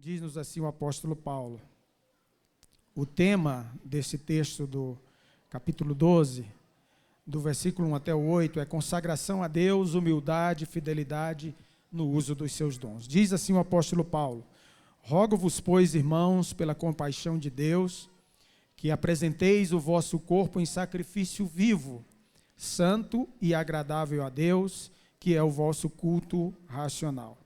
Diz-nos assim o apóstolo Paulo. O tema desse texto do capítulo 12, do versículo 1 até o 8, é consagração a Deus, humildade e fidelidade no uso dos seus dons. Diz assim o apóstolo Paulo: rogo-vos, pois, irmãos, pela compaixão de Deus, que apresenteis o vosso corpo em sacrifício vivo, santo e agradável a Deus, que é o vosso culto racional.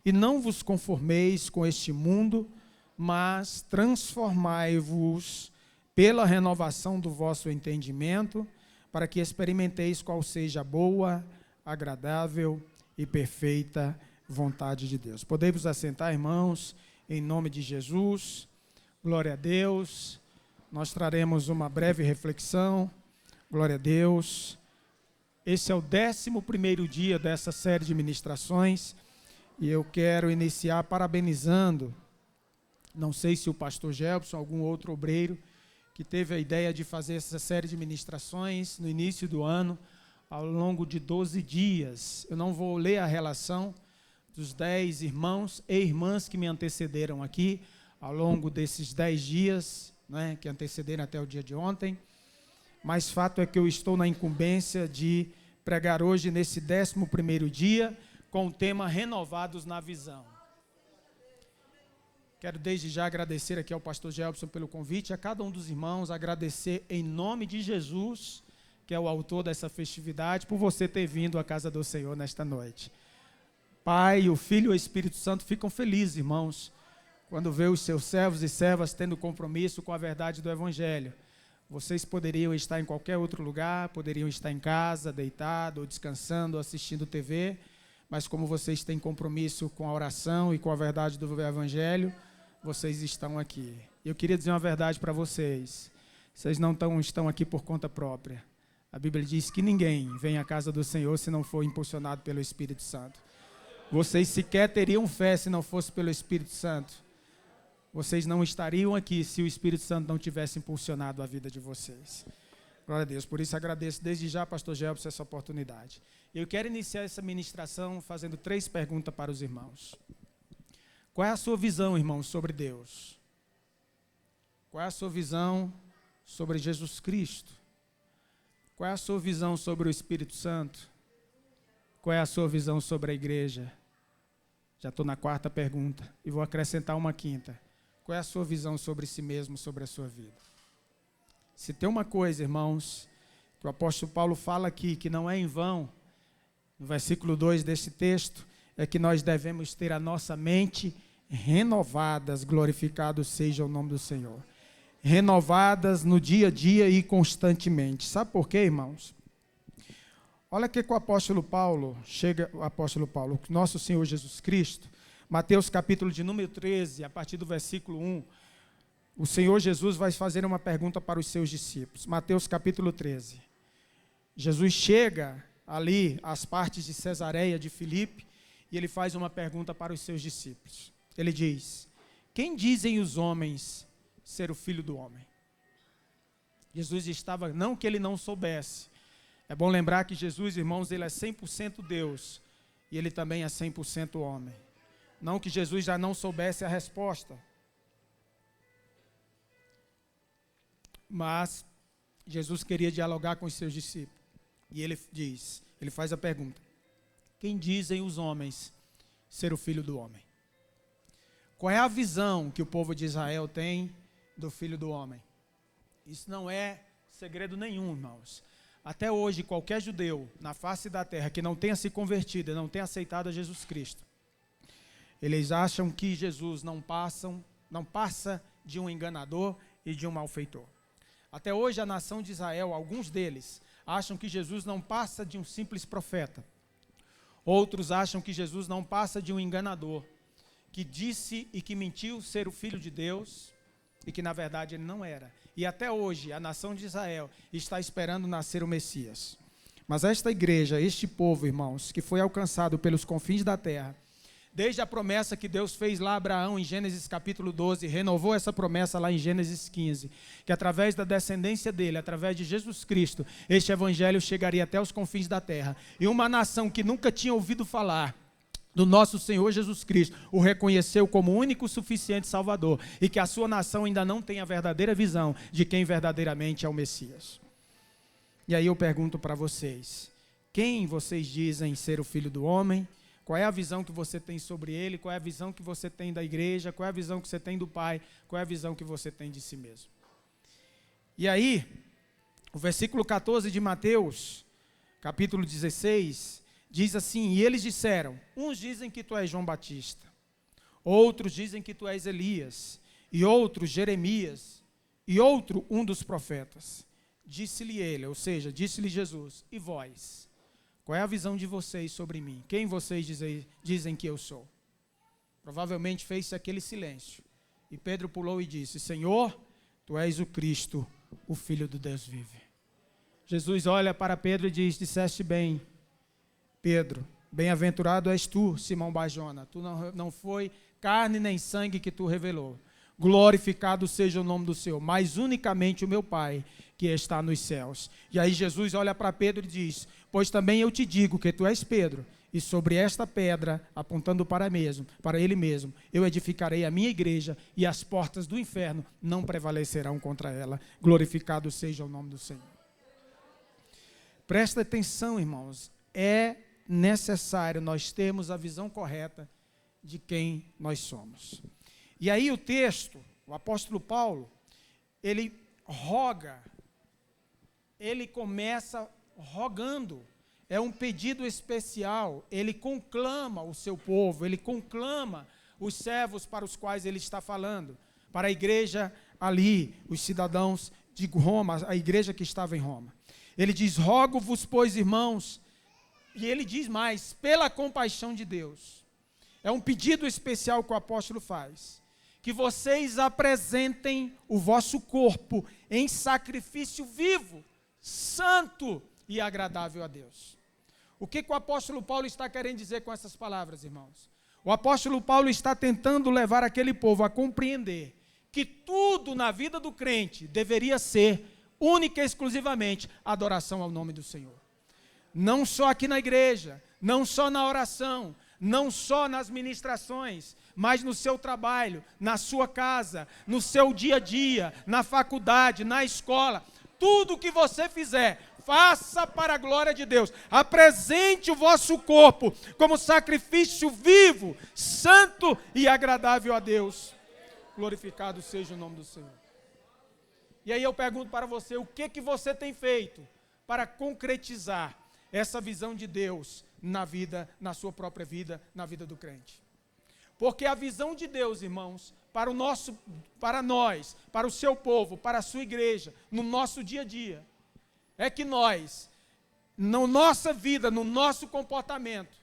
E não vos conformeis com este mundo, mas transformai-vos pela renovação do vosso entendimento, para que experimenteis qual seja a boa, agradável e perfeita vontade de Deus. Podemos assentar, irmãos, em nome de Jesus. Glória a Deus. Nós traremos uma breve reflexão. Glória a Deus. Esse é o 11º dia dessa série de ministrações e eu quero iniciar parabenizando, não sei se o pastor Gelson, algum outro obreiro, que teve a ideia de fazer essa série de ministrações no início do ano, ao longo de 12 dias. Eu não vou ler a relação dos 10 irmãos e irmãs que me antecederam aqui, ao longo desses 10 dias, né, que antecederam até o dia de ontem, mas fato é que eu estou na incumbência de pregar hoje nesse 11º dia, com o tema Renovados na Visão. Quero desde já agradecer aqui ao pastor Gelson pelo convite, a cada um dos irmãos, agradecer em nome de Jesus, que é o autor dessa festividade, por você ter vindo à casa do Senhor nesta noite. Pai, o Filho e o Espírito Santo ficam felizes, irmãos, quando vê os seus servos e servas tendo compromisso com a verdade do Evangelho. Vocês poderiam estar em qualquer outro lugar, poderiam estar em casa, deitado, ou descansando, ou assistindo TV, mas como vocês têm compromisso com a oração e com a verdade do Evangelho, vocês estão aqui. Eu queria dizer uma verdade para vocês. Vocês não estão aqui por conta própria. A Bíblia diz que ninguém vem à casa do Senhor se não for impulsionado pelo Espírito Santo. Vocês sequer teriam fé se não fosse pelo Espírito Santo. Vocês não estariam aqui se o Espírito Santo não tivesse impulsionado a vida de vocês. Glória a Deus. Por isso agradeço desde já, pastor Gelson, essa oportunidade. Eu quero iniciar essa ministração fazendo 3 perguntas para os irmãos. Qual é a sua visão, irmãos, sobre Deus? Qual é a sua visão sobre Jesus Cristo? Qual é a sua visão sobre o Espírito Santo? Qual é a sua visão sobre a igreja? Já estou na 4ª pergunta e vou acrescentar uma 5ª. Qual é a sua visão sobre si mesmo, sobre a sua vida? Se tem uma coisa, irmãos, que o apóstolo Paulo fala aqui, que não é em vão, no versículo 2 desse texto, é que nós devemos ter a nossa mente renovadas, glorificado seja o nome do Senhor. Renovadas no dia a dia e constantemente. Sabe por quê, irmãos? Olha que o apóstolo Paulo, nosso Senhor Jesus Cristo, Mateus capítulo de número 13, a partir do versículo 1, o Senhor Jesus vai fazer uma pergunta para os seus discípulos. Mateus capítulo 13. Jesus chega ali às partes de Cesareia de Filipe e ele faz uma pergunta para os seus discípulos. Ele diz: quem dizem os homens ser o Filho do Homem? Jesus estava, não que ele não soubesse. É bom lembrar que Jesus, irmãos, ele é 100% Deus e ele também é 100% homem. Não que Jesus já não soubesse a resposta. Mas Jesus queria dialogar com os seus discípulos. E ele faz a pergunta: quem dizem os homens ser o Filho do Homem? Qual é a visão que o povo de Israel tem do Filho do Homem? Isso não é segredo nenhum, irmãos. Até hoje, qualquer judeu na face da terra que não tenha se convertido e não tenha aceitado a Jesus Cristo, eles acham que Jesus não passa de um enganador e de um malfeitor. Até hoje, a nação de Israel, alguns deles, acham que Jesus não passa de um simples profeta. Outros acham que Jesus não passa de um enganador, que disse e que mentiu ser o Filho de Deus e que, na verdade, ele não era. E até hoje, a nação de Israel está esperando nascer o Messias. Mas esta igreja, este povo, irmãos, que foi alcançado pelos confins da terra, desde a promessa que Deus fez lá a Abraão em Gênesis capítulo 12, renovou essa promessa lá em Gênesis 15, que através da descendência dele, através de Jesus Cristo, este evangelho chegaria até os confins da terra. E uma nação que nunca tinha ouvido falar do nosso Senhor Jesus Cristo, o reconheceu como único, suficiente Salvador, e que a sua nação ainda não tem a verdadeira visão de quem verdadeiramente é o Messias. E aí eu pergunto para vocês, quem vocês dizem ser o Filho do Homem? Qual é a visão que você tem sobre ele? Qual é a visão que você tem da igreja? Qual é a visão que você tem do Pai? Qual é a visão que você tem de si mesmo? E aí, o versículo 14 de Mateus, capítulo 16, diz assim: e eles disseram, uns dizem que tu és João Batista, outros dizem que tu és Elias, e outros Jeremias, e outro um dos profetas. Disse-lhe ele, ou seja, disse-lhe Jesus, e vós? Qual é a visão de vocês sobre mim? Quem vocês dizem que eu sou? Provavelmente fez-se aquele silêncio. E Pedro pulou e disse, Senhor, tu és o Cristo, o Filho do Deus vive. Jesus olha para Pedro e diz, disseste bem, Pedro, bem-aventurado és tu, Simão Barjona. Tu não foi carne nem sangue que tu revelou. Glorificado seja o nome do Senhor, mas unicamente o meu Pai, que está nos céus. E aí Jesus olha para Pedro e diz, pois também eu te digo que tu és Pedro, e sobre esta pedra, apontando para ele mesmo, eu edificarei a minha igreja, e as portas do inferno não prevalecerão contra ela. Glorificado seja o nome do Senhor. Presta atenção, irmãos, é necessário nós termos a visão correta de quem nós somos. E aí o texto, o apóstolo Paulo, ele roga, ele começa rogando, é um pedido especial, ele conclama o seu povo, ele conclama os servos para os quais ele está falando, para a igreja ali, os cidadãos de Roma, a igreja que estava em Roma. Ele diz, rogo-vos, pois, irmãos, e ele diz mais, pela compaixão de Deus. É um pedido especial que o apóstolo faz, que vocês apresentem o vosso corpo em sacrifício vivo, santo e agradável a Deus. O que o apóstolo Paulo está querendo dizer com essas palavras, irmãos? O apóstolo Paulo está tentando levar aquele povo a compreender que tudo na vida do crente deveria ser única e exclusivamente adoração ao nome do Senhor. Não só aqui na igreja, não só na oração, não só nas ministrações, mas no seu trabalho, na sua casa, no seu dia a dia, na faculdade, na escola. Tudo que você fizer, faça para a glória de Deus. Apresente o vosso corpo como sacrifício vivo, santo e agradável a Deus. Glorificado seja o nome do Senhor. E aí eu pergunto para você, o que você tem feito para concretizar essa visão de Deus na vida, na sua própria vida, na vida do crente? Porque a visão de Deus, irmãos, para nós, para o seu povo, para a sua igreja, no nosso dia a dia, é que nós, na nossa vida, no nosso comportamento,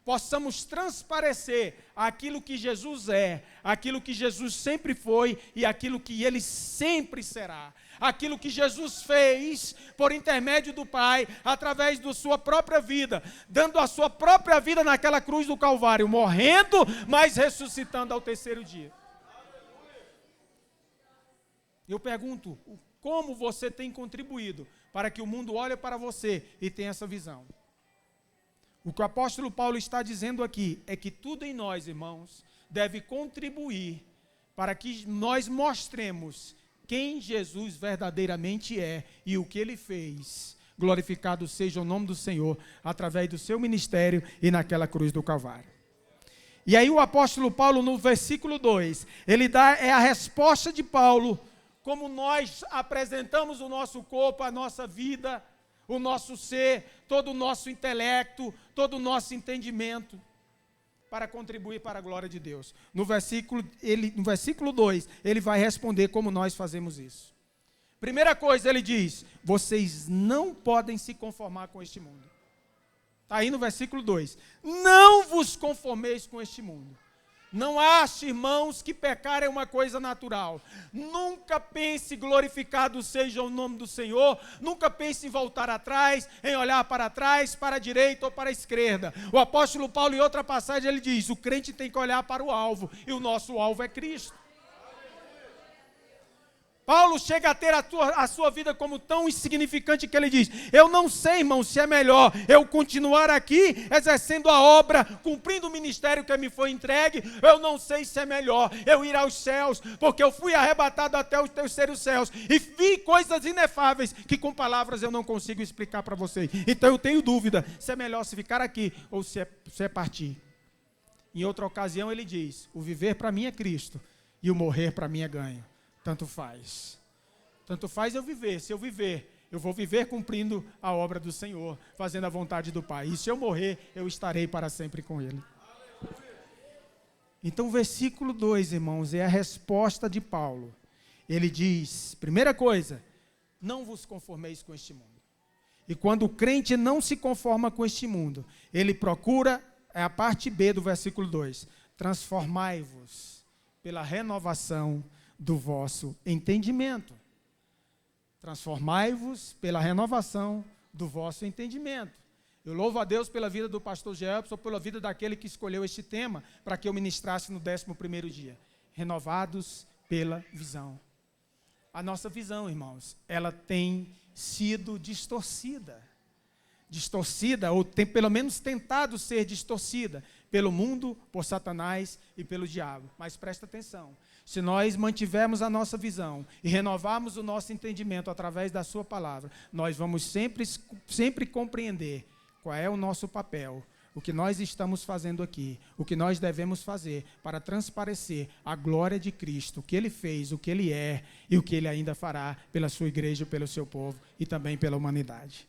possamos transparecer aquilo que Jesus é, aquilo que Jesus sempre foi e aquilo que Ele sempre será. Aquilo que Jesus fez por intermédio do Pai, através da sua própria vida, dando a sua própria vida naquela cruz do Calvário, morrendo, mas ressuscitando ao terceiro dia. Eu pergunto, como você tem contribuído para que o mundo olhe para você e tenha essa visão? O que o apóstolo Paulo está dizendo aqui é que tudo em nós, irmãos, deve contribuir para que nós mostremos quem Jesus verdadeiramente é e o que Ele fez. Glorificado seja o nome do Senhor, através do seu ministério e naquela cruz do Calvário. E aí o apóstolo Paulo, no versículo 2, ele dá a resposta de Paulo, como nós apresentamos o nosso corpo, a nossa vida, o nosso ser, todo o nosso intelecto, todo o nosso entendimento, para contribuir para a glória de Deus. No versículo 2, ele vai responder como nós fazemos isso. Primeira coisa, ele diz, vocês não podem se conformar com este mundo. Está aí no versículo 2. Não vos conformeis com este mundo. Não ache, irmãos, que pecar é uma coisa natural. Nunca pense, glorificado seja o nome do Senhor. Nunca pense em voltar atrás, em olhar para trás, para a direita ou para a esquerda. O apóstolo Paulo, em outra passagem, ele diz, o crente tem que olhar para o alvo, e o nosso alvo é Cristo. Paulo chega a ter a sua vida como tão insignificante que ele diz: eu não sei, irmão, se é melhor eu continuar aqui exercendo a obra, cumprindo o ministério que me foi entregue. Eu não sei se é melhor eu ir aos céus, porque eu fui arrebatado até os terceiros céus e vi coisas inefáveis que com palavras eu não consigo explicar para vocês. Então eu tenho dúvida se é melhor se ficar aqui ou se é partir. Em outra ocasião ele diz: o viver para mim é Cristo e o morrer para mim é ganho. Tanto faz. Tanto faz eu viver. Se eu viver, eu vou viver cumprindo a obra do Senhor, fazendo a vontade do Pai. E se eu morrer, eu estarei para sempre com Ele. Então o versículo 2, irmãos, é a resposta de Paulo. Ele diz, primeira coisa, não vos conformeis com este mundo. E quando o crente não se conforma com este mundo, ele procura, é a parte B do versículo 2, transformai-vos pela renovação do vosso entendimento. Transformai-vos pela renovação do vosso entendimento. Eu louvo a Deus pela vida do pastor Gelson, pela vida daquele que escolheu este tema para que eu ministrasse no 11º dia. Renovados pela visão. A nossa visão, irmãos, ela tem sido distorcida. Distorcida, ou tem pelo menos tentado ser distorcida pelo mundo, por Satanás e pelo diabo. Mas presta atenção. Se nós mantivermos a nossa visão e renovarmos o nosso entendimento através da sua palavra, nós vamos sempre compreender qual é o nosso papel, o que nós estamos fazendo aqui, o que nós devemos fazer para transparecer a glória de Cristo, o que Ele fez, o que Ele é e o que Ele ainda fará pela sua igreja, pelo seu povo e também pela humanidade.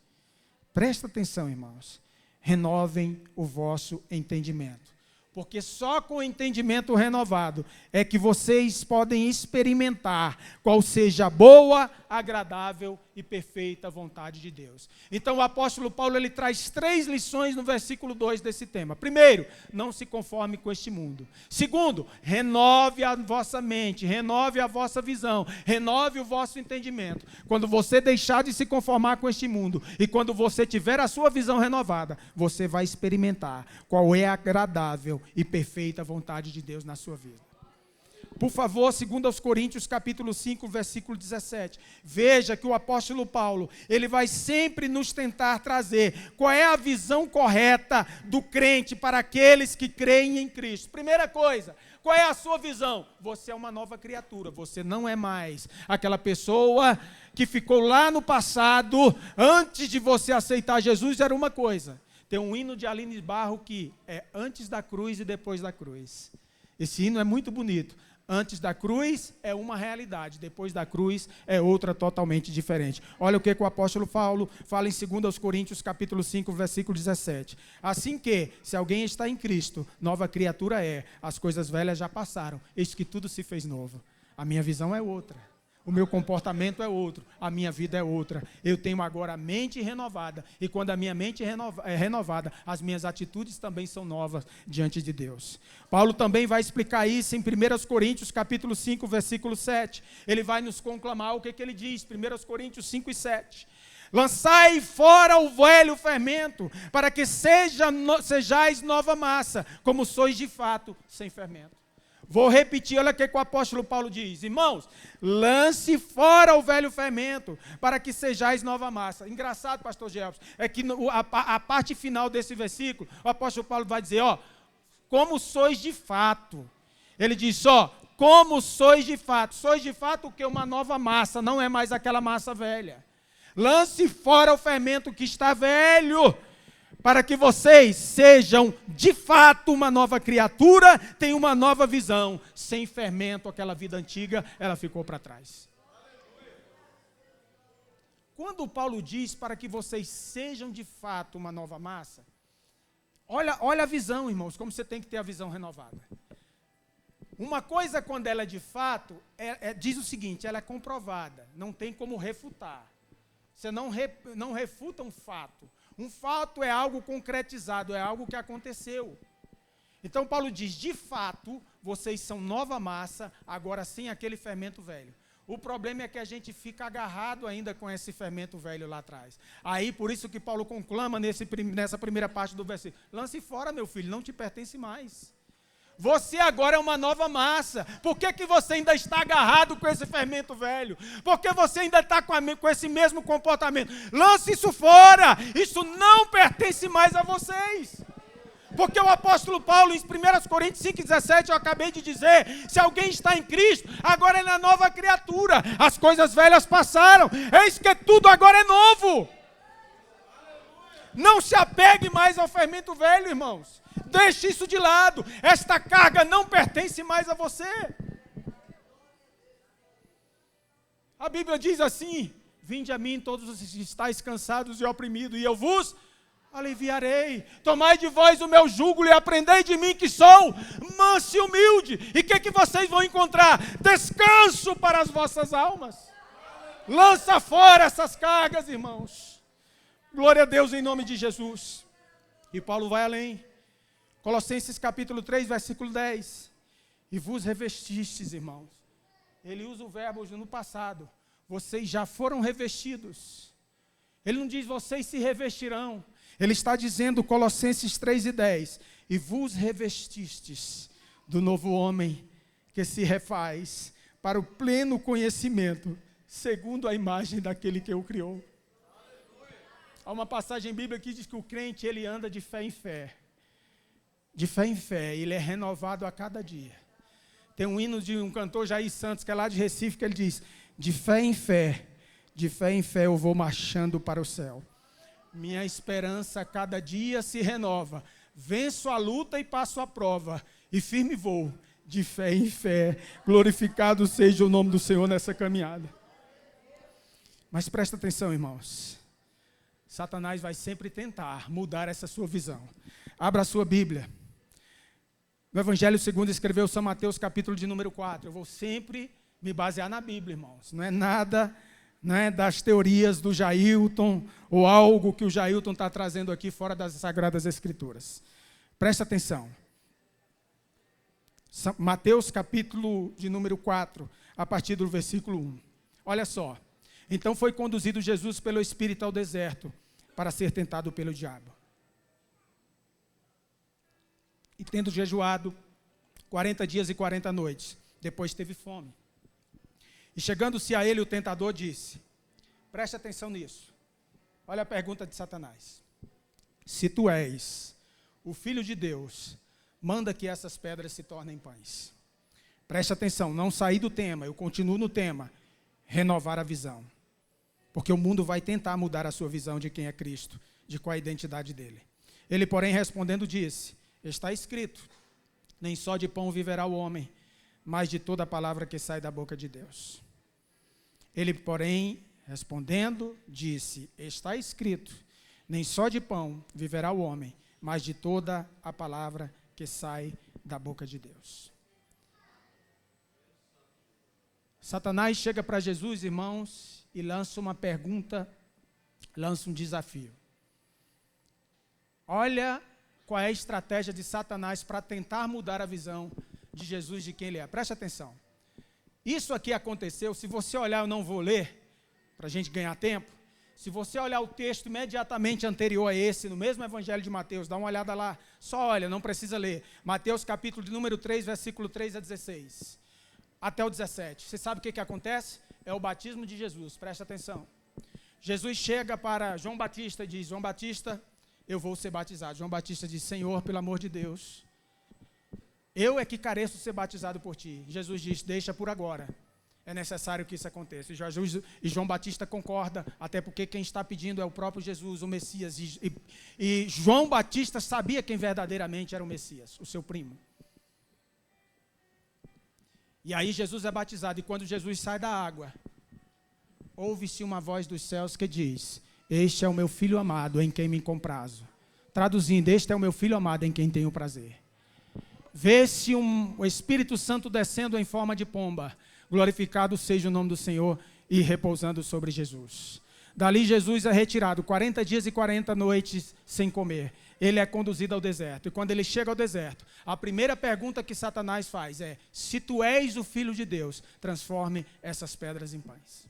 Presta atenção, irmãos. Renovem o vosso entendimento. Porque só com o entendimento renovado é que vocês podem experimentar qual seja a boa, agradável e perfeita vontade de Deus. Então o apóstolo Paulo ele traz 3 lições no versículo 2 desse tema. Primeiro, não se conforme com este mundo. Segundo, renove a vossa mente, renove a vossa visão, renove o vosso entendimento. Quando você deixar de se conformar com este mundo e quando você tiver a sua visão renovada, você vai experimentar qual é a agradável e perfeita vontade de Deus na sua vida. Por favor, 2 Coríntios capítulo 5, versículo 17. Veja que o apóstolo Paulo, ele vai sempre nos tentar trazer qual é a visão correta do crente para aqueles que creem em Cristo. Primeira coisa, qual é a sua visão? Você é uma nova criatura, você não é mais aquela pessoa que ficou lá no passado, antes de você aceitar Jesus, era uma coisa. Tem um hino de Aline Barro que é antes da cruz e depois da cruz. Esse hino é muito bonito. Antes da cruz é uma realidade, depois da cruz é outra totalmente diferente. Olha o que o apóstolo Paulo fala em 2 Coríntios capítulo 5, versículo 17. Assim que, se alguém está em Cristo, nova criatura é, as coisas velhas já passaram, eis que tudo se fez novo. A minha visão é outra. O meu comportamento é outro, a minha vida é outra. Eu tenho agora a mente renovada. E quando a minha mente é renovada, as minhas atitudes também são novas diante de Deus. Paulo também vai explicar isso em 1 Coríntios capítulo 5, versículo 7. Ele vai nos conclamar o que ele diz, 1 Coríntios 5 e 7. Lançai fora o velho fermento, para que sejais nova massa, como sois de fato sem fermento. Vou repetir, olha o que o apóstolo Paulo diz. Irmãos, lance fora o velho fermento, para que sejais nova massa. Engraçado, pastor Gelson, é que a parte final desse versículo, o apóstolo Paulo vai dizer, como sois de fato. Ele diz, como sois de fato. Sois de fato o que? Uma nova massa, não é mais aquela massa velha. Lance fora o fermento que está velho, para que vocês sejam de fato uma nova criatura, tenham uma nova visão. Sem fermento, aquela vida antiga, ela ficou para trás. Quando Paulo diz para que vocês sejam de fato uma nova massa, olha a visão, irmãos, como você tem que ter a visão renovada. Uma coisa, quando ela é de fato, diz o seguinte, ela é comprovada, não tem como refutar. Você não refuta um fato. Um fato é algo concretizado, é algo que aconteceu. Então Paulo diz, de fato, vocês são nova massa, agora sem aquele fermento velho. O problema é que a gente fica agarrado ainda com esse fermento velho lá atrás. Aí, por isso que Paulo conclama nessa primeira parte do versículo, lance fora, meu filho, não te pertence mais. Você agora é uma nova massa. Por que que você ainda está agarrado com esse fermento velho? Por que você ainda está com esse mesmo comportamento? Lance isso fora. Isso não pertence mais a vocês. Porque o apóstolo Paulo, em 1 Coríntios 5,17, eu acabei de dizer, se alguém está em Cristo, agora ele é nova criatura. As coisas velhas passaram. Eis que tudo agora é novo. Não se apegue mais ao fermento velho, irmãos. Deixe isso de lado. Esta carga não pertence mais a você. A Bíblia diz assim: vinde a mim todos os que estáis cansados e oprimidos, e eu vos aliviarei. Tomai de vós o meu jugo e aprendei de mim, que sou manso e humilde. E o que vocês vão encontrar? Descanso para as vossas almas. Lança fora essas cargas, irmãos. Glória a Deus em nome de Jesus. E Paulo vai além. Colossenses capítulo 3, versículo 10. E vos revestistes, irmãos. Ele usa o verbo no passado. Vocês já foram revestidos. Ele não diz vocês se revestirão. Ele está dizendo, Colossenses 3 e 10. E vos revestistes do novo homem que se refaz para o pleno conhecimento, segundo a imagem daquele que o criou. Há uma passagem bíblica que diz que o crente, ele anda de fé em fé. De fé em fé, ele é renovado a cada dia. Tem um hino de um cantor, Jair Santos, que é lá de Recife, que ele diz: de fé em fé eu vou marchando para o céu. Minha esperança a cada dia se renova. Venço a luta e passo a prova. E firme vou, de fé em fé. Glorificado seja o nome do Senhor nessa caminhada. Mas presta atenção, irmãos. Satanás vai sempre tentar mudar essa sua visão. Abra a sua Bíblia. No Evangelho segundo escreveu São Mateus, capítulo de número 4. Eu vou sempre me basear na Bíblia, irmãos. Não é nada, das teorias do Jailton, ou algo que o Jailton está trazendo aqui fora das Sagradas Escrituras. Presta atenção. Mateus, capítulo de número 4, a partir do versículo 1. Olha só. Então foi conduzido Jesus pelo Espírito ao deserto, para ser tentado pelo diabo. E tendo jejuado 40 dias e 40 noites, depois teve fome. E chegando-se a ele, o tentador disse, preste atenção nisso. Olha a pergunta de Satanás. Se tu és o Filho de Deus, manda que essas pedras se tornem pães. Preste atenção, não sair do tema, eu continuo no tema, renovar a visão. Porque o mundo vai tentar mudar a sua visão de quem é Cristo, de qual é a identidade dele. Ele, porém, respondendo, disse, está escrito, nem só de pão viverá o homem, mas de toda a palavra que sai da boca de Deus. Ele, porém, respondendo, disse, está escrito, nem só de pão viverá o homem, mas de toda a palavra que sai da boca de Deus. Satanás chega para Jesus, irmãos, e lança uma pergunta, lança um desafio. Olha qual é a estratégia de Satanás para tentar mudar a visão de Jesus, de quem ele é. Preste atenção. Isso aqui aconteceu, se você olhar, eu não vou ler, para a gente ganhar tempo. Se você olhar o texto imediatamente anterior a esse, no mesmo Evangelho de Mateus, dá uma olhada lá, só olha, não precisa ler. Mateus capítulo de número 3, versículo 3 a 16, até o 17. Você sabe o que acontece? É o batismo de Jesus, presta atenção. Jesus chega para João Batista e diz, João Batista, eu vou ser batizado. João Batista diz, Senhor, pelo amor de Deus, eu é que careço de ser batizado por ti. Jesus diz, deixa por agora. É necessário que isso aconteça. E João Batista concorda, até porque quem está pedindo é o próprio Jesus, o Messias. E João Batista sabia quem verdadeiramente era o Messias, o seu primo. E aí Jesus é batizado, e quando Jesus sai da água, ouve-se uma voz dos céus que diz, este é o meu filho amado, em quem me comprazo. Traduzindo, este é o meu filho amado, em quem tenho prazer. Vê-se o Espírito Santo descendo em forma de pomba, glorificado seja o nome do Senhor, e repousando sobre Jesus. Dali Jesus é retirado, 40 dias e 40 noites sem comer. Ele é conduzido ao deserto. E quando ele chega ao deserto, a primeira pergunta que Satanás faz é, se tu és o Filho de Deus, transforme essas pedras em pães.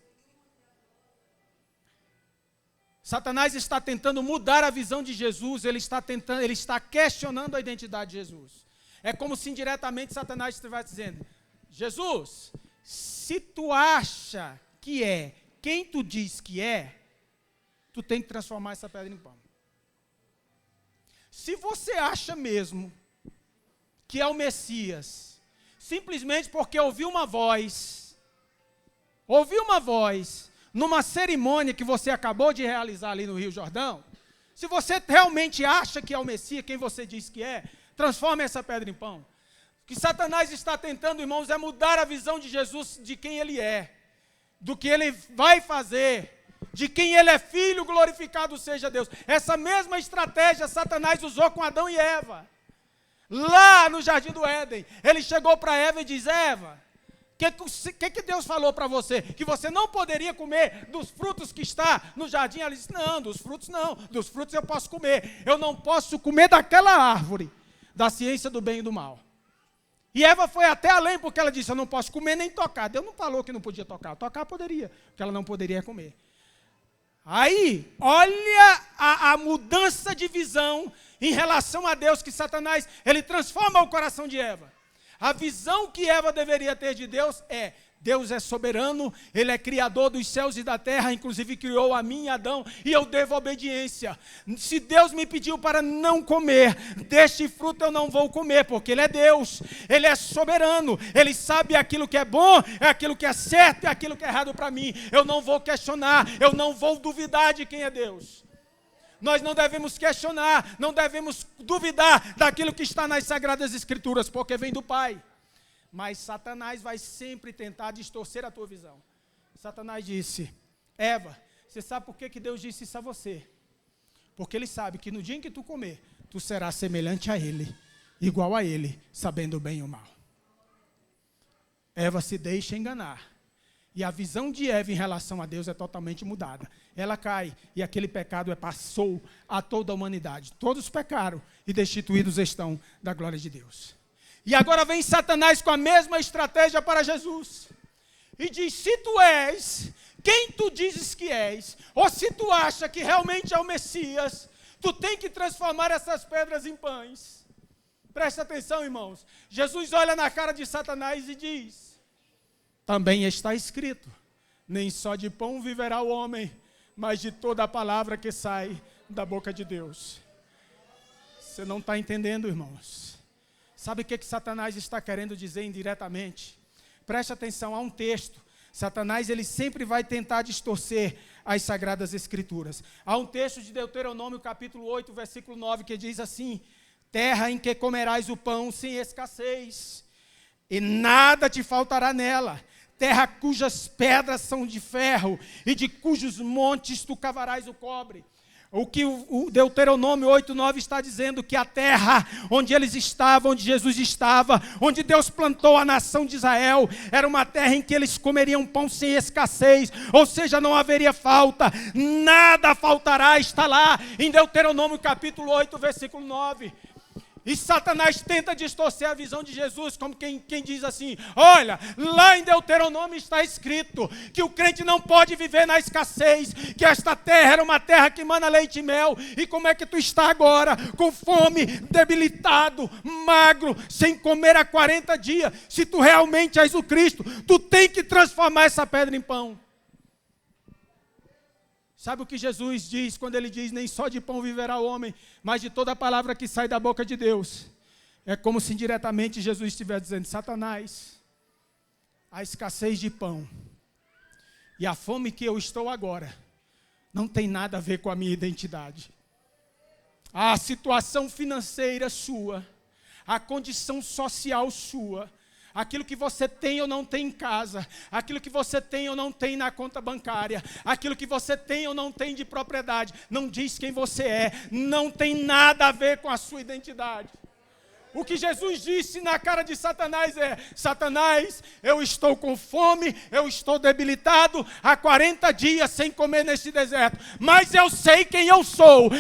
Satanás está tentando mudar a visão de Jesus, ele está questionando a identidade de Jesus. É como se indiretamente Satanás estivesse dizendo: Jesus, se tu acha que é quem tu diz que é, tu tem que transformar essa pedra em pão. Se você acha mesmo que é o Messias, simplesmente porque ouviu uma voz numa cerimônia que você acabou de realizar ali no Rio Jordão, se você realmente acha que é o Messias, quem você diz que é, transforme essa pedra em pão. O que Satanás está tentando, irmãos, é mudar a visão de Jesus, de quem ele é, do que ele vai fazer, de quem ele é filho, glorificado seja Deus. Essa mesma estratégia Satanás usou com Adão e Eva. Lá no Jardim do Éden, ele chegou para Eva e diz: Eva, o que Deus falou para você? Que você não poderia comer dos frutos que está no jardim? Ela disse: não, dos frutos não, dos frutos eu posso comer. Eu não posso comer daquela árvore, da ciência do bem e do mal. E Eva foi até além, porque ela disse: eu não posso comer nem tocar. Deus não falou que não podia tocar poderia, que ela não poderia comer. Aí, olha a mudança de visão em relação a Deus, que Satanás, ele transforma o coração de Eva. A visão que Eva deveria ter de Deus é: Deus é soberano, Ele é criador dos céus e da terra, inclusive criou a mim e Adão, e eu devo obediência. Se Deus me pediu para não comer deste fruto, eu não vou comer, porque Ele é Deus, Ele é soberano, Ele sabe aquilo que é bom, é aquilo que é certo, é aquilo que é errado para mim. Eu não vou questionar, eu não vou duvidar de quem é Deus. Nós não devemos questionar, não devemos duvidar daquilo que está nas Sagradas Escrituras, porque vem do Pai. Mas Satanás vai sempre tentar distorcer a tua visão. Satanás disse: Eva, você sabe por que Deus disse isso a você? Porque Ele sabe que no dia em que tu comer, tu serás semelhante a Ele, igual a Ele, sabendo o bem e o mal. Eva se deixa enganar. E a visão de Eva em relação a Deus é totalmente mudada. Ela cai e aquele pecado passou a toda a humanidade. Todos pecaram e destituídos estão da glória de Deus. E agora vem Satanás com a mesma estratégia para Jesus. E diz: se tu és quem tu dizes que és, ou se tu acha que realmente é o Messias, tu tem que transformar essas pedras em pães. Presta atenção, irmãos. Jesus olha na cara de Satanás e diz: também está escrito: nem só de pão viverá o homem, mas de toda a palavra que sai da boca de Deus. Você não está entendendo, irmãos? Sabe o que Satanás está querendo dizer indiretamente? Preste atenção, há um texto. Satanás, ele sempre vai tentar distorcer as Sagradas Escrituras. Há um texto de Deuteronômio, capítulo 8, versículo 9, que diz assim: terra em que comerás o pão sem escassez, e nada te faltará nela. Terra cujas pedras são de ferro, e de cujos montes tu cavarás o cobre. O que o Deuteronômio 8:9 está dizendo, que a terra onde eles estavam, onde Jesus estava, onde Deus plantou a nação de Israel, era uma terra em que eles comeriam pão sem escassez, ou seja, não haveria falta, nada faltará, está lá em Deuteronômio capítulo 8, versículo 9. E Satanás tenta distorcer a visão de Jesus, como quem diz assim: olha, lá em Deuteronômio está escrito que o crente não pode viver na escassez, que esta terra era uma terra que emana leite e mel, e como é que tu está agora, com fome, debilitado, magro, sem comer há 40 dias, se tu realmente és o Cristo, tu tem que transformar essa pedra em pão. Sabe o que Jesus diz quando ele diz: nem só de pão viverá o homem, mas de toda a palavra que sai da boca de Deus? É como se indiretamente Jesus estivesse dizendo: Satanás, a escassez de pão e a fome que eu estou agora não tem nada a ver com a minha identidade. A situação financeira sua, a condição social sua, aquilo que você tem ou não tem em casa, aquilo que você tem ou não tem na conta bancária, aquilo que você tem ou não tem de propriedade, não diz quem você é, não tem nada a ver com a sua identidade. O que Jesus disse na cara de Satanás é: Satanás, eu estou com fome, eu estou debilitado, há 40 dias sem comer neste deserto, mas eu sei quem eu sou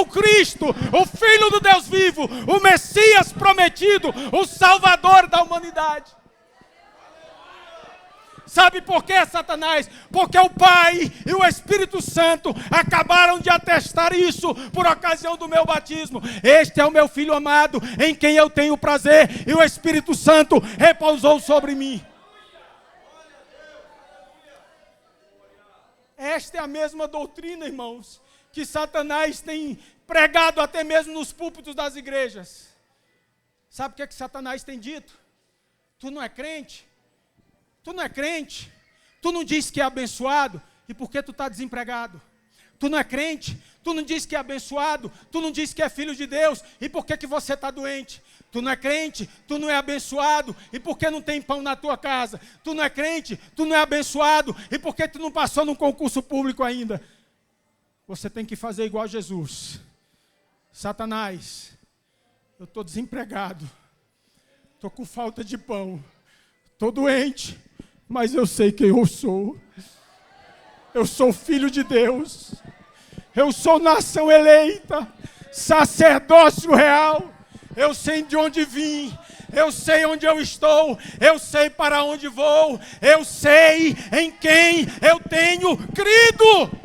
o Cristo, o Filho do Deus vivo, o Messias prometido, o Salvador da humanidade. Sabe por quê, Satanás? Porque o Pai e o Espírito Santo acabaram de atestar isso por ocasião do meu batismo. Este é o meu Filho amado, em quem eu tenho prazer, e o Espírito Santo repousou sobre mim. Esta é a mesma doutrina, irmãos, que Satanás tem pregado até mesmo nos púlpitos das igrejas. Sabe o que Satanás tem dito? Tu não é crente? Tu não é crente? Tu não diz que é abençoado? E por que tu está desempregado? Tu não é crente? Tu não diz que é abençoado? Tu não diz que é filho de Deus? E por que você está doente? Tu não é crente? Tu não é abençoado? E por que não tem pão na tua casa? Tu não é crente? Tu não é abençoado? E por que tu não passou num concurso público ainda? Você tem que fazer igual a Jesus. Satanás, eu estou desempregado. Estou com falta de pão. Estou doente. Mas eu sei quem eu sou. Eu sou filho de Deus. Eu sou nação eleita, sacerdócio real. Eu sei de onde vim. Eu sei onde eu estou. Eu sei para onde vou. Eu sei em quem eu tenho crido.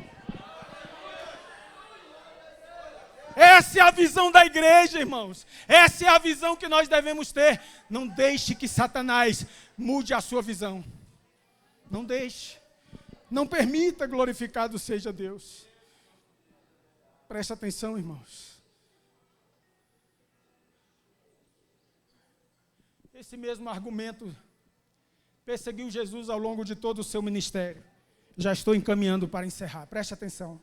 Essa é a visão da igreja, irmãos. Essa é a visão que nós devemos ter. Não deixe que Satanás mude a sua visão. Não deixe. Não permita, glorificado seja Deus. Preste atenção, irmãos. Esse mesmo argumento perseguiu Jesus ao longo de todo o seu ministério. Já estou encaminhando para encerrar. Preste atenção.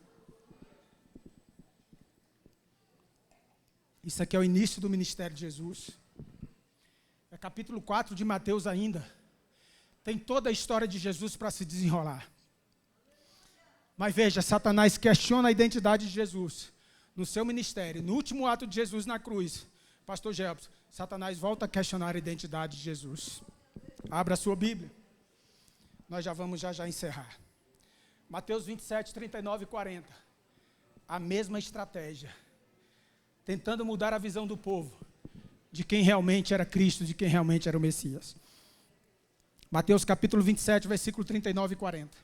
Isso aqui é o início do ministério de Jesus. É capítulo 4 de Mateus ainda. Tem toda a história de Jesus para se desenrolar. Mas veja, Satanás questiona a identidade de Jesus no seu ministério. No último ato de Jesus na cruz, pastor Gelson, Satanás volta a questionar a identidade de Jesus. Abra a sua Bíblia. Nós já vamos já encerrar. Mateus 27, 39 e 40. A mesma estratégia. Tentando mudar a visão do povo de quem realmente era Cristo, de quem realmente era o Messias. Mateus capítulo 27, versículo 39 e 40.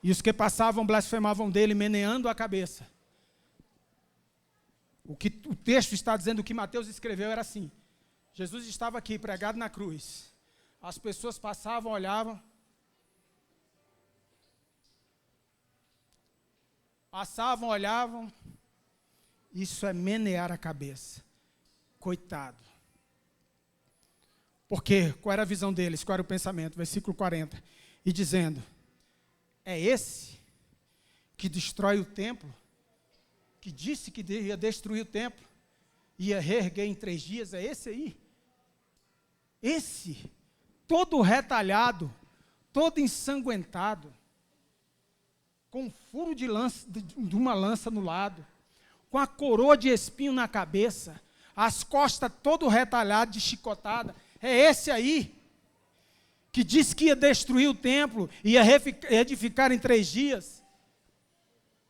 E os que passavam blasfemavam dele, meneando a cabeça. O texto está dizendo, o que Mateus escreveu era assim. Jesus estava aqui, pregado na cruz. As pessoas passavam, olhavam. Passavam, olhavam. Isso é menear a cabeça. Coitado. Porque, qual era a visão deles? Qual era o pensamento? Versículo 40. E dizendo, é esse que destrói o templo, que disse que ia destruir o templo, ia reerguer em 3 dias, é esse aí? Esse, todo retalhado, todo ensanguentado, com um furo de uma lança no lado, com a coroa de espinho na cabeça, as costas todo retalhado de chicotada. É esse aí, que disse que ia destruir o templo, ia edificar em 3 dias.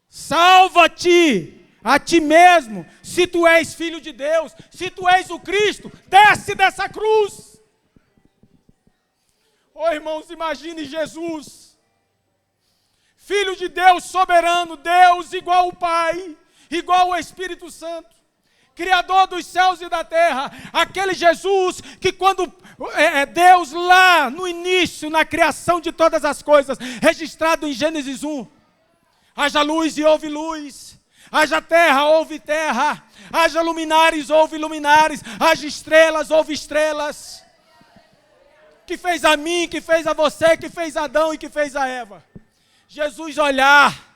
Salva-te a ti mesmo, se tu és filho de Deus, se tu és o Cristo, desce dessa cruz. Oh, irmãos, imagine Jesus, Filho de Deus soberano, Deus igual ao Pai, igual ao Espírito Santo, Criador dos céus e da terra, aquele Jesus que quando Deus lá no início, na criação de todas as coisas, registrado em Gênesis 1, haja luz e houve luz, haja terra, houve terra, haja luminares, houve luminares, haja estrelas, houve estrelas, que fez a mim, que fez a você, que fez Adão e que fez a Eva. Jesus olhar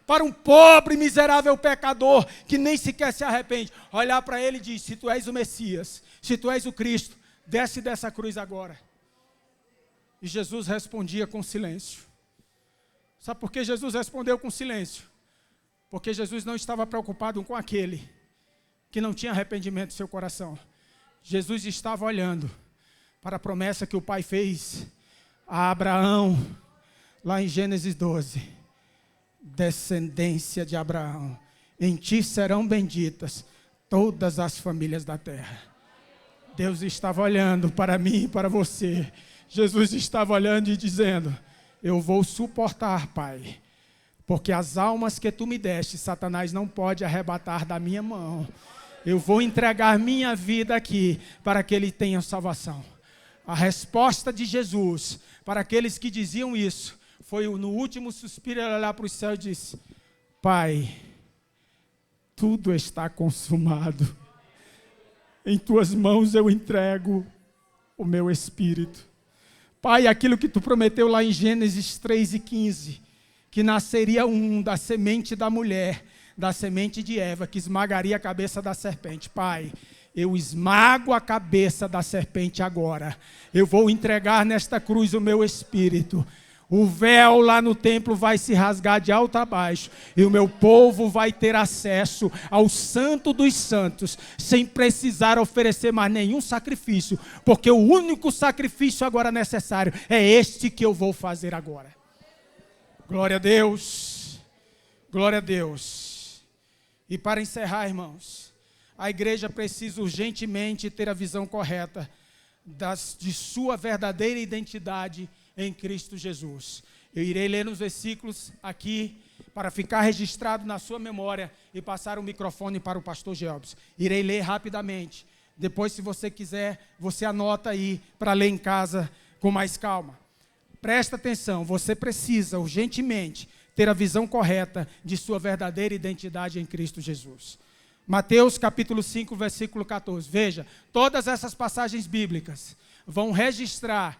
para um pobre, miserável pecador, que nem sequer se arrepende, olhar para ele e diz, se tu és o Messias, se tu és o Cristo, desce dessa cruz agora. E Jesus respondia com silêncio. Sabe por que Jesus respondeu com silêncio? Porque Jesus não estava preocupado com aquele que não tinha arrependimento em seu coração. Jesus estava olhando para a promessa que o Pai fez a Abraão, lá em Gênesis 12. Descendência de Abraão, em ti serão benditas todas as famílias da terra. Deus estava olhando para mim e para você. Jesus estava olhando e dizendo: eu vou suportar, Pai, porque as almas que tu me deste, Satanás não pode arrebatar da minha mão. Eu vou entregar minha vida aqui para que ele tenha salvação. A resposta de Jesus para aqueles que diziam isso foi no último suspiro ele olhar para o céu e disse: Pai, tudo está consumado. Em tuas mãos eu entrego o meu espírito. Pai, aquilo que tu prometeu lá em Gênesis 3:15, que nasceria da semente da mulher, da semente de Eva, que esmagaria a cabeça da serpente. Pai, eu esmago a cabeça da serpente agora. Eu vou entregar nesta cruz o meu espírito. O véu lá no templo vai se rasgar de alto a baixo, e o meu povo vai ter acesso ao Santo dos Santos, sem precisar oferecer mais nenhum sacrifício, porque o único sacrifício agora necessário é este que eu vou fazer agora. Glória a Deus, glória a Deus. E para encerrar, irmãos, a igreja precisa urgentemente ter a visão correta de sua verdadeira identidade em Cristo Jesus. Eu irei ler os versículos aqui para ficar registrado na sua memória e passar o microfone para o pastor Gelbson. Irei ler rapidamente. Depois, se você quiser, você anota aí para ler em casa com mais calma. Presta atenção, você precisa urgentemente ter a visão correta de sua verdadeira identidade em Cristo Jesus. Mateus capítulo 5, versículo 14. Veja, todas essas passagens bíblicas vão registrar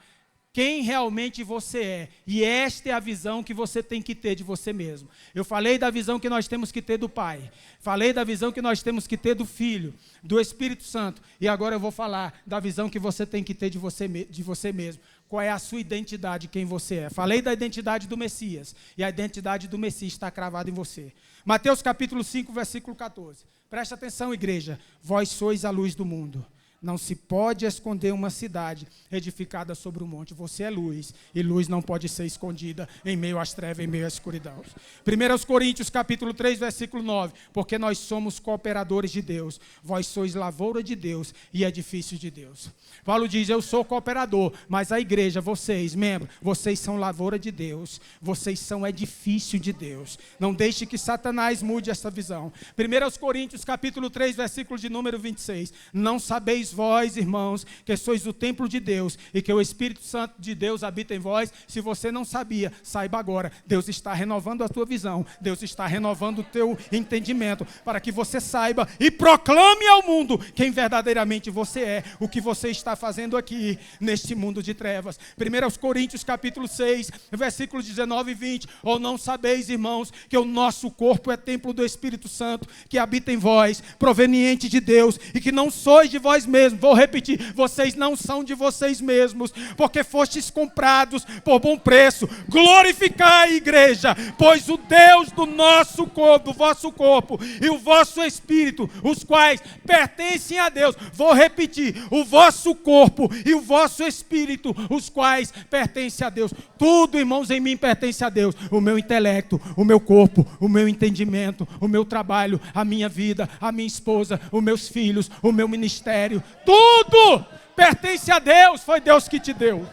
quem realmente você é. E esta é a visão que você tem que ter de você mesmo. Eu falei da visão que nós temos que ter do Pai. Falei da visão que nós temos que ter do Filho, do Espírito Santo. E agora eu vou falar da visão que você tem que ter de você mesmo. Qual é a sua identidade, quem você é. Falei da identidade do Messias. E a identidade do Messias está cravada em você. Mateus capítulo 5, versículo 14. Presta atenção, igreja. Vós sois a luz do mundo. Não se pode esconder uma cidade edificada sobre um monte. Você é luz, e luz não pode ser escondida em meio às trevas, em meio à escuridão. 1 Coríntios capítulo 3, versículo 9. Porque nós somos cooperadores de Deus. Vós sois lavoura de Deus e edifício de Deus. Paulo diz: eu sou cooperador, mas a igreja, vocês, membros, vocês são lavoura de Deus. Vocês são edifício de Deus. Não deixe que Satanás mude essa visão. 1 Coríntios capítulo 3, versículo de número 26. Não sabeis vós, irmãos, que sois o templo de Deus e que o Espírito Santo de Deus habita em vós? Se você não sabia, saiba agora. Deus está renovando a tua visão. Deus está renovando o teu entendimento para que você saiba e proclame ao mundo quem verdadeiramente você é, o que você está fazendo aqui neste mundo de trevas. 1 Coríntios capítulo 6, versículos 19 e 20. Ou não sabeis, irmãos, que o nosso corpo é templo do Espírito Santo que habita em vós, proveniente de Deus, e que não sois de vós mesmos. Vou repetir, vocês não são de vocês mesmos, porque fostes comprados por bom preço. Glorificai, igreja, pois o Deus do nosso corpo, do vosso corpo e o vosso espírito, os quais pertencem a Deus. Vou repetir, o vosso corpo e o vosso espírito, os quais pertencem a Deus. Tudo, irmãos, em mim pertence a Deus. O meu intelecto, o meu corpo, o meu entendimento, o meu trabalho, a minha vida, a minha esposa, os meus filhos, o meu ministério. Tudo pertence a Deus, foi Deus que te deu.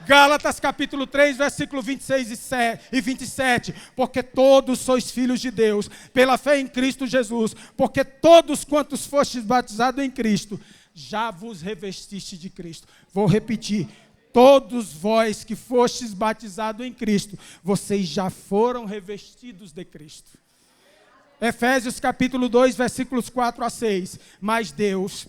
Gálatas capítulo 3, versículo 26 e 27. Porque todos sois filhos de Deus, pela fé em Cristo Jesus. Porque todos quantos fostes batizados em Cristo, já vos revestiste de Cristo. Vou repetir. Todos vós que fostes batizados em Cristo, vocês já foram revestidos de Cristo. Efésios capítulo 2, versículos 4 a 6. Mas Deus,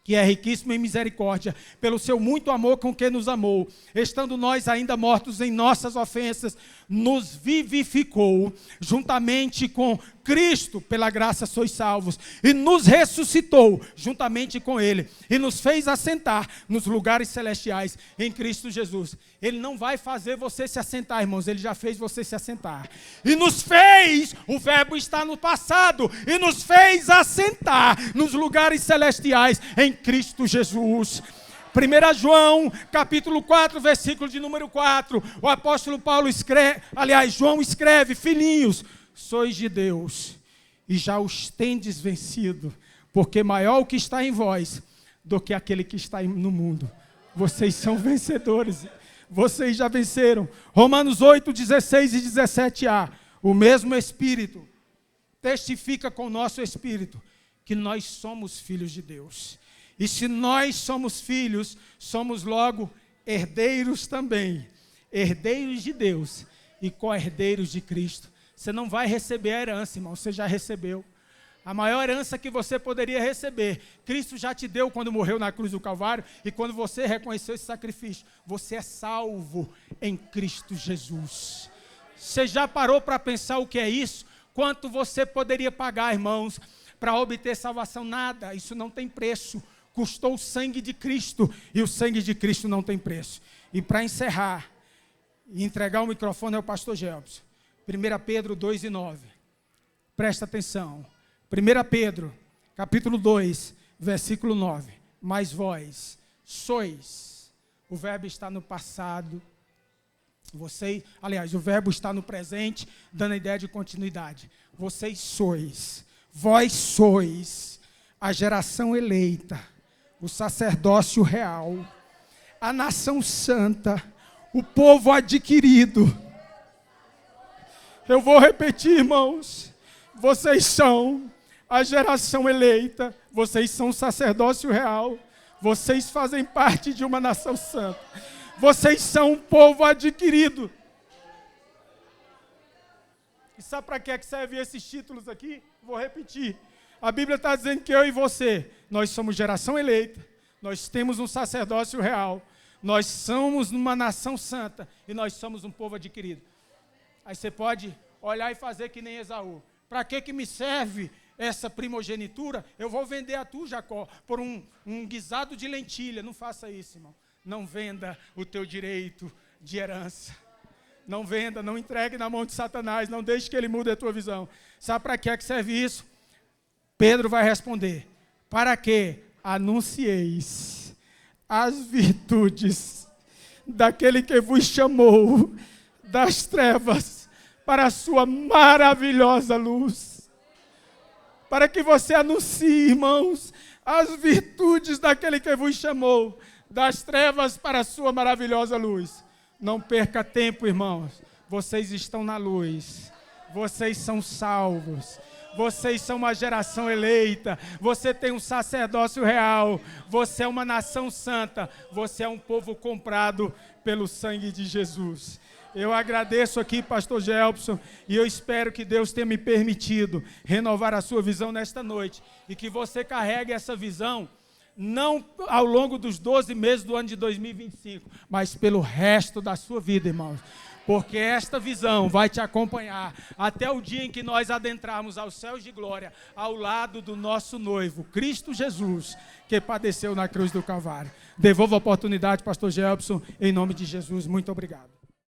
que é riquíssimo em misericórdia, pelo seu muito amor com que nos amou, estando nós ainda mortos em nossas ofensas, nos vivificou, juntamente com Cristo, pela graça sois salvos, e nos ressuscitou, juntamente com Ele, e nos fez assentar nos lugares celestiais, em Cristo Jesus. Ele não vai fazer você se assentar, irmãos, Ele já fez você se assentar. E nos fez, o verbo está no passado, e nos fez assentar nos lugares celestiais, em Cristo Jesus. 1 João, capítulo 4, versículo de número 4, o apóstolo Paulo escreve, João escreve: filhinhos, sois de Deus, e já os tendes vencido, porque maior o que está em vós, do que aquele que está no mundo. Vocês são vencedores. Vocês já venceram. Romanos 8, 16 e 17a. O mesmo Espírito testifica com o nosso Espírito que nós somos filhos de Deus. E se nós somos filhos, somos logo herdeiros também. Herdeiros de Deus e co-herdeiros de Cristo. Você não vai receber a herança, irmão. Você já recebeu. A maior herança que você poderia receber, Cristo já te deu quando morreu na cruz do Calvário e quando você reconheceu esse sacrifício. Você é salvo em Cristo Jesus. Você já parou para pensar o que é isso? Quanto você poderia pagar, irmãos, para obter salvação? Nada, isso não tem preço. Custou o sangue de Cristo e o sangue de Cristo não tem preço. E para encerrar e entregar o microfone ao pastor Gelbson, 1 Pedro 2 e 9. Presta atenção. 1 Pedro, capítulo 2, versículo 9. Mas vós sois, o verbo está no passado, o verbo está no presente, dando a ideia de continuidade. Vocês sois, vós sois a geração eleita, o sacerdócio real, a nação santa, o povo adquirido. Eu vou repetir, irmãos, vocês são a geração eleita, vocês são o sacerdócio real, vocês fazem parte de uma nação santa, vocês são um povo adquirido. E sabe para que servem esses títulos aqui? Vou repetir. A Bíblia está dizendo que eu e você, nós somos geração eleita, nós temos um sacerdócio real, nós somos uma nação santa e nós somos um povo adquirido. Aí você pode olhar e fazer que nem Esaú. Para que me serve essa primogenitura? Eu vou vender a tu, Jacó, por um guisado de lentilha. Não faça isso, irmão. Não venda o teu direito de herança. Não venda, não entregue na mão de Satanás. Não deixe que ele mude a tua visão. Sabe para que serve isso? Pedro vai responder. Para que anuncieis as virtudes daquele que vos chamou das trevas para a sua maravilhosa luz. Para que você anuncie, irmãos, as virtudes daquele que vos chamou das trevas para a sua maravilhosa luz. Não perca tempo, irmãos. Vocês estão na luz. Vocês são salvos. Vocês são uma geração eleita. Você tem um sacerdócio real. Você é uma nação santa. Você é um povo comprado pelo sangue de Jesus. Eu agradeço aqui, pastor Gelbson, e eu espero que Deus tenha me permitido renovar a sua visão nesta noite. E que você carregue essa visão, não ao longo dos 12 meses do ano de 2025, mas pelo resto da sua vida, irmãos. Porque esta visão vai te acompanhar até o dia em que nós adentrarmos aos céus de glória, ao lado do nosso noivo, Cristo Jesus, que padeceu na cruz do Calvário. Devolvo a oportunidade, pastor Gelbson, em nome de Jesus. Muito obrigado.